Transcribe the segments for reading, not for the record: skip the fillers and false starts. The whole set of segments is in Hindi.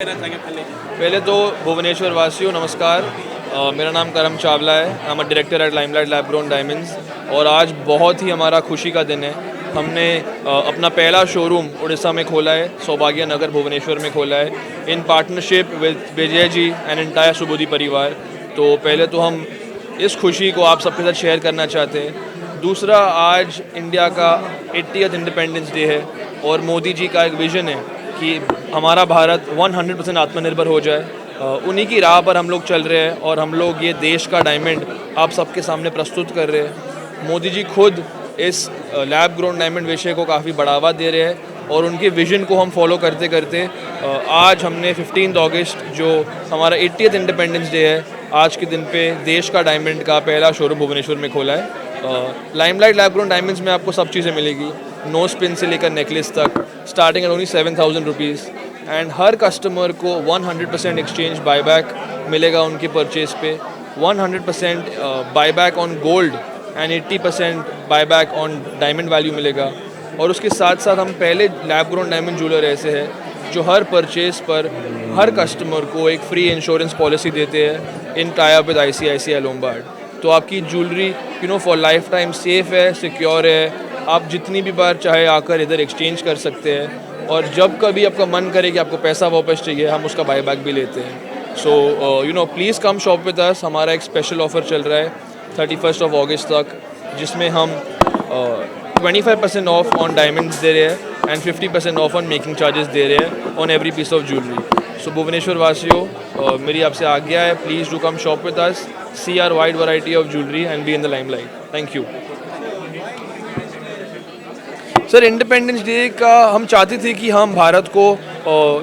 पहले तो भुवनेश्वर वासियों नमस्कार। मेरा नाम करम चावला है। I am director at limelight lab grown diamonds और आज बहुत ही हमारा खुशी का दिन है। हमने अपना पहला शोरूम उड़ीसा में खोला है, सौभाग्य नगर भुवनेश्वर में खोला है in partnership with Vijay ji and entire Subodhi परिवार। तो पहले तो हम इस खुशी को आप सबके साथ शेयर करना चाहते हैं। दूसरा, आज इंडिया का 80th इंडिपेंडेंस डे है और मोदी जी का एक विज़न है कि हमारा भारत 100% आत्मनिर्भर हो जाए। उन्हीं की राह पर हम लोग चल रहे हैं और हम लोग ये देश का डायमंड आप सबके सामने प्रस्तुत कर रहे हैं। मोदी जी खुद इस लैब ग्रोन डायमंड विषय को काफ़ी बढ़ावा दे रहे हैं और उनके विजन को हम फॉलो करते करते आज हमने 15 अगस्त जो हमारा 80th इंडिपेंडेंस डे है, आज के दिन पे देश का डायमंड का पहला शोरूम भुवनेश्वर में खोला है। लाइमलाइट लैब ग्रोन डायमंड्स में आपको सब चीज़ें मिलेगी, नो स्पिन से लेकर नेकलेस तक, starting at only 7,000 rupees. And her customer को 100% एक्सचेंज बायबैक मिलेगा उनके परचेज पे, 100% buyback on gold and 80% buyback on diamond value मिलेगा। और उसके साथ साथ हम पहले लैब ग्रोन डायमंड ज्वेलर ऐसे है जो हर परचेज पर हर कस्टमर को एक फ्री इंश्योरेंस पॉलिसी देते हैं in tie up with ICICI Lombard. तो आपकी jewellery for life time safe है, सिक्योर है। आप जितनी भी बार चाहे आकर इधर एक्सचेंज कर सकते हैं और जब कभी आपका मन करे कि आपको पैसा वापस चाहिए, हम उसका बायबैक भी लेते हैं। So please come shop with अस। हमारा एक स्पेशल ऑफ़र चल रहा है 31 अगस्त तक, जिसमें हम 25% ऑफ ऑन डायमंड्स दे रहे हैं and 50% off on making charges दे रहे हैं on every piece of jewellery. So Bhubaneswar वासियों, मेरी आपसे आज्ञा है, please do come shop with us, see our wide variety of jewellery and be in the limelight. Thank you sir. Independence day का हम चाहते थे कि हम भारत को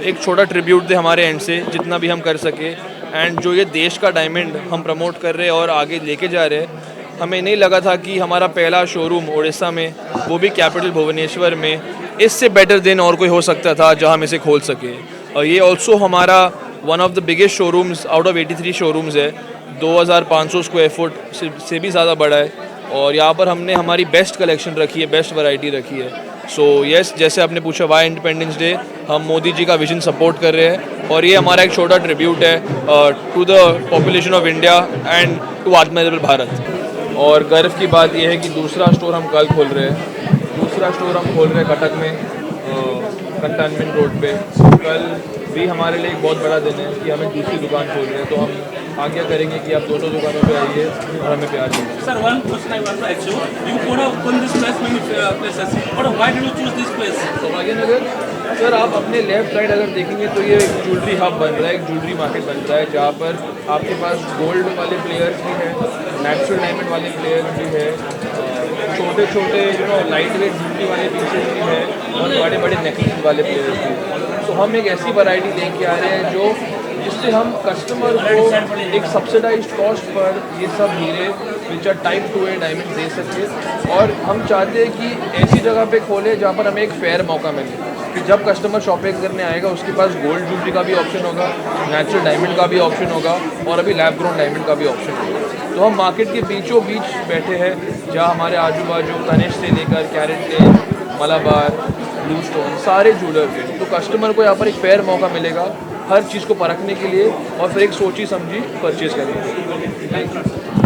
एक छोटा ट्रिब्यूट दें हमारे एंड से, जितना भी हम कर सके। एंड जो ये देश का डायमंड हम प्रमोट कर रहे हैं और आगे लेके जा रहे हैं, हमें नहीं लगा था कि हमारा पहला शोरूम उड़ीसा में, वो भी कैपिटल भुवनेश्वर में, इससे बेटर दिन और कोई हो सकता था जहां हम इसे खोल सके। और ये ऑल्सो हमारा one of the biggest showrooms out of 83 showrooms है, 2500 स्क्वायर फुट से भी ज़्यादा बड़ा है और यहाँ पर हमने हमारी बेस्ट कलेक्शन रखी है, बेस्ट वैरायटी रखी है। सो यस, जैसे आपने पूछा वाई इंडिपेंडेंस डे, हम मोदी जी का विजन सपोर्ट कर रहे हैं और ये हमारा एक छोटा ट्रिब्यूट है to the population of India and to Aatmanirbhar Bharat. और गर्व की बात यह है कि दूसरा स्टोर हम कल खोल रहे हैं, दूसरा स्टोर हम खोल रहे हैं कटक में, कंटोनमेंट रोड पे। कल भी हमारे लिए एक बहुत बड़ा दिन है कि हमें दूसरी दुकान खोल रहे हैं, तो हम आज्ञा करेंगे कि आप दोनों दुकानों पे आइए और हमें प्यार दीजिए। Sir, one question I want to ask you. You could have opened this place many places, but why did you choose this place? सौभाग्य नगर सर, आप अपने लेफ्ट राइट अगर देखेंगे तो ये एक ज्वेलरी हब बन रहा है, एक ज्वेलरी मार्केट बन रहा है, जहाँ पर आपके पास गोल्ड वाले प्लेयर्स भी हैं, नेचुरल डायमंड वाले प्लेयर्स भी है, छोटे छोटे लाइट वेट ज्वेलरी वाले पीसेस भी हैं और बड़े बड़े नेकलेस वाले प्लेयर्स भी हैं। तो हम एक ऐसी वैरायटी लेके आ रहे हैं जिससे हम कस्टमर को एक सब्सिडाइज्ड कॉस्ट पर ये सब हीरे which are type 2A diamond दे सके। और हम चाहते हैं कि ऐसी जगह पे खोले जहाँ पर हमें एक फेयर मौका मिले कि जब कस्टमर शॉपिंग करने आएगा उसके पास गोल्ड ज्वेलरी का भी ऑप्शन होगा, नेचुरल डायमंड का भी ऑप्शन होगा और अभी लैब ग्रोन डायमंड का भी ऑप्शन होगा। तो हम मार्केट के बीचों बीच बैठे हैं, जहाँ हमारे आजू बाजू तनिष्क से लेकर कैरेट के, मलाबार, ब्लू स्टोन, सारे ज्वेलर हैं। तो कस्टमर को यहाँ पर एक फेयर मौका मिलेगा हर चीज़ को परखने के लिए और फिर एक सोची समझी परचेज़ करने के लिए। Thank you.